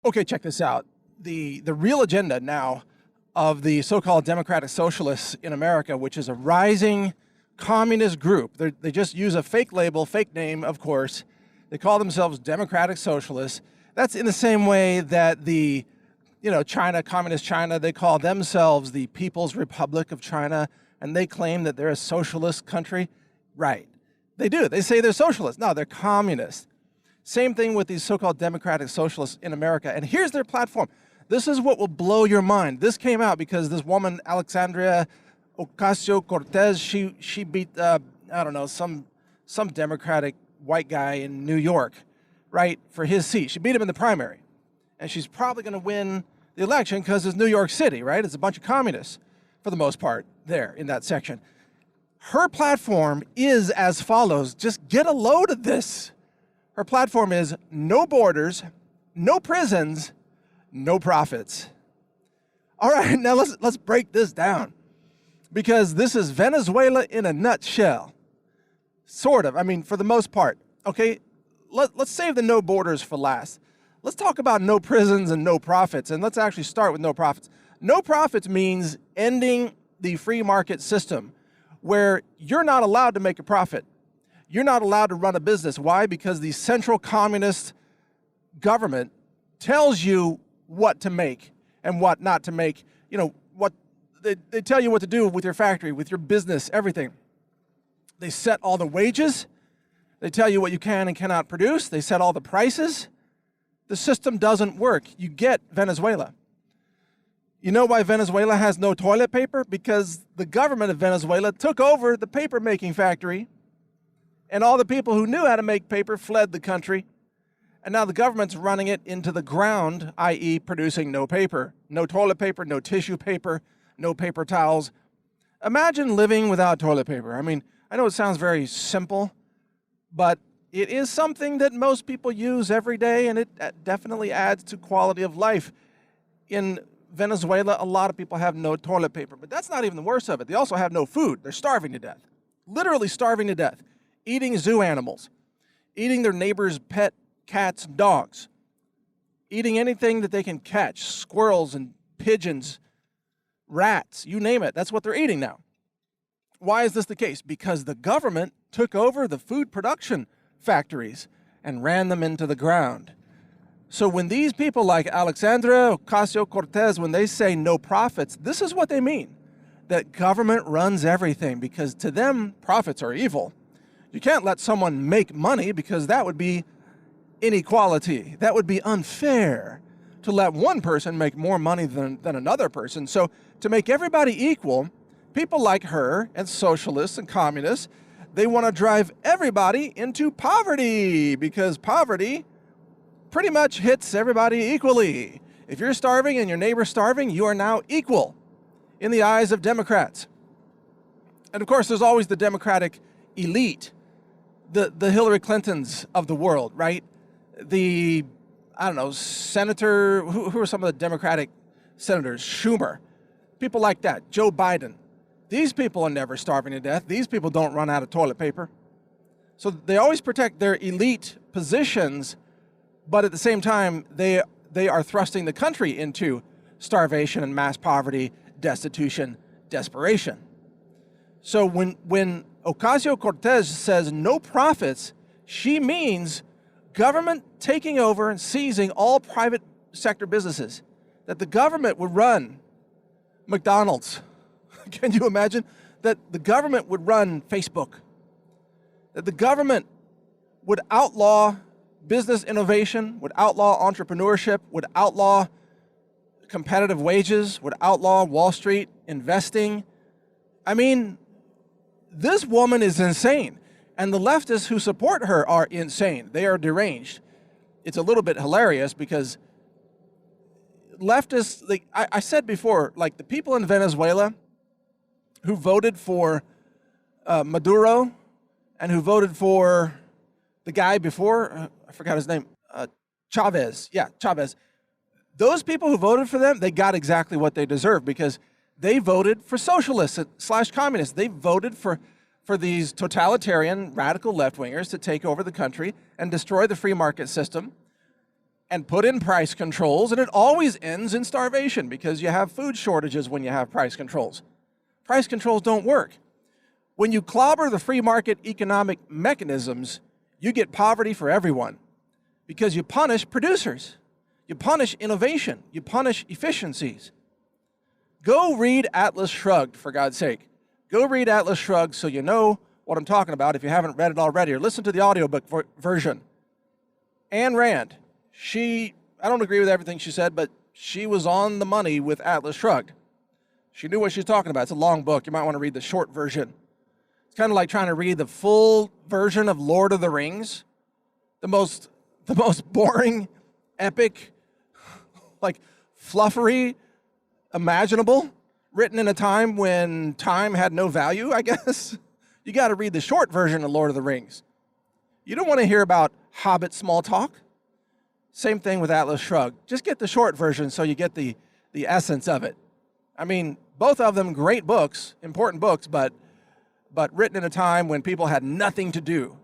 Okay, check this out. The real agenda now of the so-called democratic socialists in America, which is a rising communist group. They just use a fake label, fake name, of course. They call themselves democratic socialists. That's in the same way that the, China, communist China, they call themselves the People's Republic of China, and they claim that they're a socialist country. Right. They do. They say they're socialists. No, they're communists. Same thing with these so-called democratic socialists in America. And here's their platform. This is what will blow your mind. This came out because this woman, Alexandria Ocasio-Cortez, she beat, some Democratic white guy in New York, right, for his seat. She beat him in the primary. And she's probably going to win the election because it's New York City, right? It's a bunch of communists, for the most part, there in that section. Her platform is as follows. Just get a load of this. Her platform is no borders, no prisons, no profits. All right, now let's break this down, because this is Venezuela in a nutshell. Sort of, for the most part. Okay, let's save the no borders for last. Let's talk about no prisons and no profits, and let's actually start with no profits. No profits means ending the free market system, where you're not allowed to make a profit. You're not allowed to run a business. Why? Because the central communist government tells you what to make and what not to make. What they tell you what to do with your factory, with your business, everything. They set all the wages. They tell you what you can and cannot produce. They set all the prices. The system doesn't work. You get Venezuela. You know why Venezuela has no toilet paper? Because the government of Venezuela took over the paper-making factory, and all the people who knew how to make paper fled the country, and now the government's running it into the ground, i.e. producing no paper, no toilet paper, no tissue paper, no paper towels. Imagine living without toilet paper. I know it sounds very simple, but it is something that most people use every day, and it definitely adds to quality of life. In Venezuela, a lot of people have no toilet paper, but that's not even the worst of it. They also have no food. They're starving to death, literally starving to death, eating zoo animals, eating their neighbors' pet cats and dogs, eating anything that they can catch, squirrels and pigeons, rats, you name it. That's what they're eating now. Why is this the case? Because the government took over the food production factories and ran them into the ground. So when these people like Alexandria Ocasio-Cortez, when they say no profits, this is what they mean, that government runs everything, because to them, profits are evil. You can't let someone make money, because that would be inequality. That would be unfair to let one person make more money than another person. So to make everybody equal, people like her and socialists and communists, they want to drive everybody into poverty, because poverty pretty much hits everybody equally. If you're starving and your neighbor's starving, you are now equal in the eyes of Democrats. And of course, there's always the Democratic elite, the Hillary Clintons of the world, right? The, senator, who are some of the Democratic senators? Schumer, people like that, Joe Biden. These people are never starving to death. These people don't run out of toilet paper. So they always protect their elite positions, but at the same time, they are thrusting the country into starvation and mass poverty, destitution, desperation. So when Ocasio-Cortez says no profits, she means government taking over and seizing all private sector businesses, that the government would run McDonald's. Can you imagine that the government would run Facebook, that the government would outlaw business innovation, would outlaw entrepreneurship, would outlaw competitive wages, would outlaw Wall Street investing? This woman is insane, and the leftists who support her are insane. They are deranged. It's a little bit hilarious because leftists, I said before, like the people in Venezuela who voted for Maduro and who voted for the guy before, I forgot his name, Chavez. Yeah, Chavez. Those people who voted for them, they got exactly what they deserve, because they voted for socialists / communists. They voted for these totalitarian, radical left-wingers to take over the country and destroy the free market system and put in price controls, and it always ends in starvation because you have food shortages when you have price controls. Price controls don't work. When you clobber the free market economic mechanisms, you get poverty for everyone because you punish producers, you punish innovation, you punish efficiencies. Go read Atlas Shrugged, for God's sake. Go read Atlas Shrugged so you know what I'm talking about if you haven't read it already, or listen to the audiobook version. Ayn Rand, I don't agree with everything she said, but she was on the money with Atlas Shrugged. She knew what she was talking about. It's a long book. You might want to read the short version. It's kind of like trying to read the full version of Lord of the Rings, the most boring, epic, like fluffery imaginable, written in a time when time had no value, I guess. You got to read the short version of Lord of the Rings. You don't want to hear about Hobbit small talk. Same thing with Atlas Shrugged. Just get the short version so you get the essence of it. I mean, both of them great books, important books, but written in a time when people had nothing to do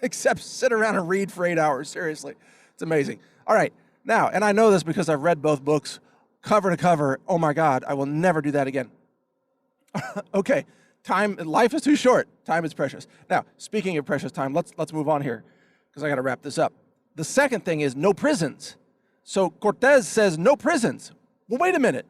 except sit around and read for 8 hours. Seriously, it's amazing. All right, now, and I know this because I've read both books cover to cover. Oh my God, I will never do that again. Okay, life is too short. Time is precious. Now, speaking of precious time, let's move on here because I got to wrap this up. The second thing is no prisons. So Cortez says no prisons. Well, wait a minute.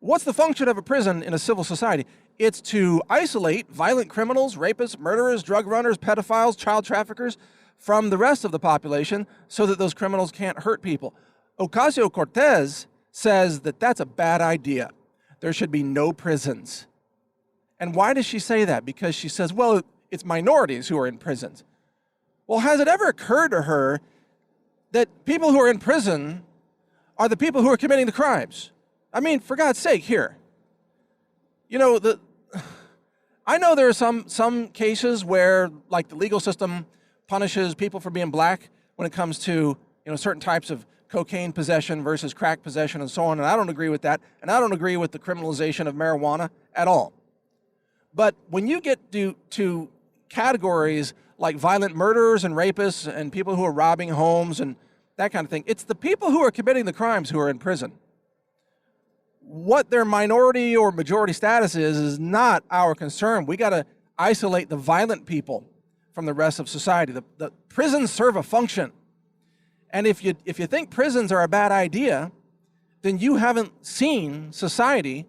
What's the function of a prison in a civil society? It's to isolate violent criminals, rapists, murderers, drug runners, pedophiles, child traffickers from the rest of the population so that those criminals can't hurt people. Ocasio-Cortez says that that's a bad idea. There should be no prisons. And why does she say that? Because she says, well, it's minorities who are in prisons. Well, has it ever occurred to her that people who are in prison are the people who are committing the crimes? I mean, for God's sake, here. You know, I know there are some cases where, like, the legal system punishes people for being black when it comes to, certain types of cocaine possession versus crack possession and so on, and I don't agree with that, and I don't agree with the criminalization of marijuana at all. But when you get to categories like violent murderers and rapists and people who are robbing homes and that kind of thing, it's the people who are committing the crimes who are in prison. What their minority or majority status is not our concern. We got to isolate the violent people from the rest of society. The prisons serve a function. And if you think prisons are a bad idea, then you haven't seen society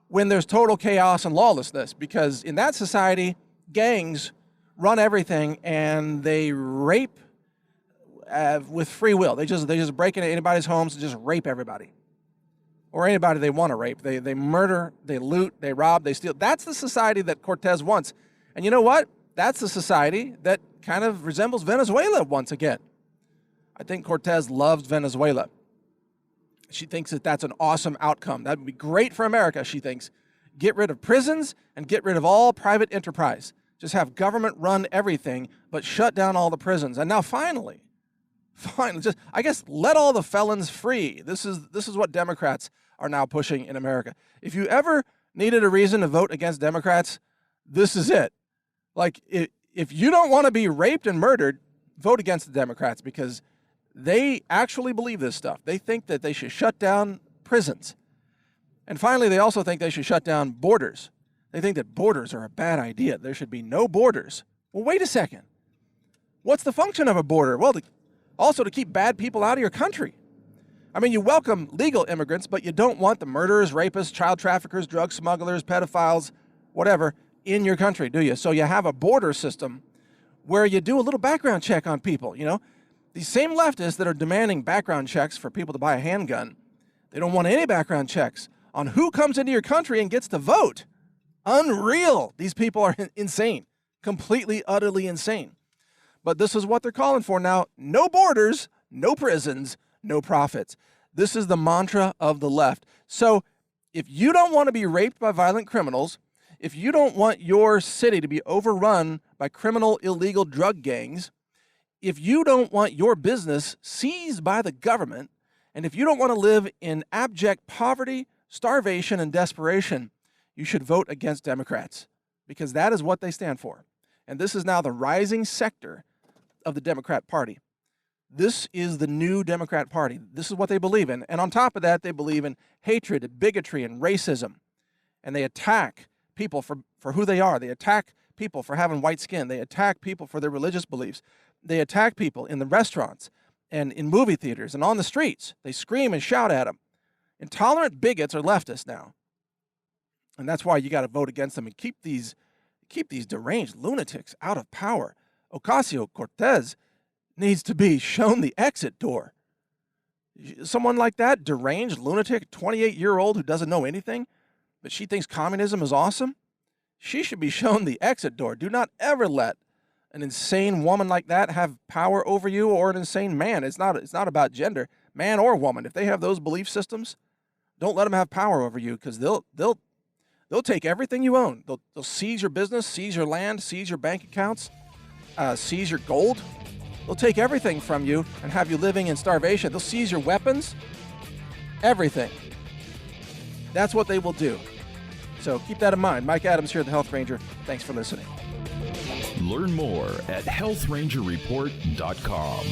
when there's total chaos and lawlessness, because in that society, gangs run everything and they rape with free will. They just break into anybody's homes and just rape everybody. Or anybody they want to rape. They murder, they loot, they rob, they steal. That's the society that Cortez wants. And you know what? That's the society that kind of resembles Venezuela once again. I think Cortez loves Venezuela. She thinks that that's an awesome outcome. That would be great for America, she thinks. Get rid of prisons and get rid of all private enterprise. Just have government run everything, but shut down all the prisons. And now finally, just, I guess, let all the felons free. This is what Democrats are now pushing in America. If you ever needed a reason to vote against Democrats, this is it. Like, if you don't want to be raped and murdered, vote against the Democrats, because they actually believe this stuff. They think that they should shut down prisons. And finally, they also think they should shut down borders. They think that borders are a bad idea. There should be no borders. Well, wait a second. What's the function of a border? Well, also to keep bad people out of your country. I mean, you welcome legal immigrants, but you don't want the murderers, rapists, child traffickers, drug smugglers, pedophiles, whatever, in your country, do you? So you have a border system where you do a little background check on people, These same leftists that are demanding background checks for people to buy a handgun, they don't want any background checks on who comes into your country and gets to vote. Unreal. These people are insane. Completely, utterly insane. But this is what they're calling for now. No borders, no prisons, no profits. This is the mantra of the left. So if you don't want to be raped by violent criminals, if you don't want your city to be overrun by criminal, illegal drug gangs, if you don't want your business seized by the government, and if you don't want to live in abject poverty, starvation, and desperation, you should vote against Democrats, because that is what they stand for. And this is now the rising sector of the Democrat Party. This is the new Democrat Party. This is what they believe in. And on top of that, they believe in hatred, and bigotry, and racism. And they attack people for who they are. They attack people for having white skin. They attack people for their religious beliefs. They attack people in the restaurants and in movie theaters and on the streets. They scream and shout at them. Intolerant bigots are leftists now. And that's why you got to vote against them and keep these deranged lunatics out of power. Ocasio-Cortez needs to be shown the exit door. Someone like that, deranged lunatic, 28-year-old who doesn't know anything, but she thinks communism is awesome, she should be shown the exit door. Do not ever let an insane woman like that have power over you, or an insane man. It's not about gender, man or woman. If they have those belief systems, don't let them have power over you, because they'll take everything you own. They'll seize your business, seize your land, seize your bank accounts, seize your gold. They'll take everything from you and have you living in starvation. They'll seize your weapons, everything. That's what they will do. So keep that in mind. Mike Adams here, the Health Ranger. Thanks for listening. Learn more at healthrangerreport.com.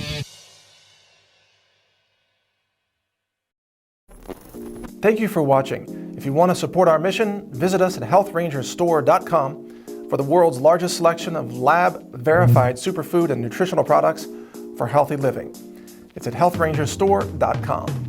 Thank you for watching. If you want to support our mission, visit us at healthrangerstore.com for the world's largest selection of lab-verified superfood and nutritional products for healthy living. It's at healthrangerstore.com.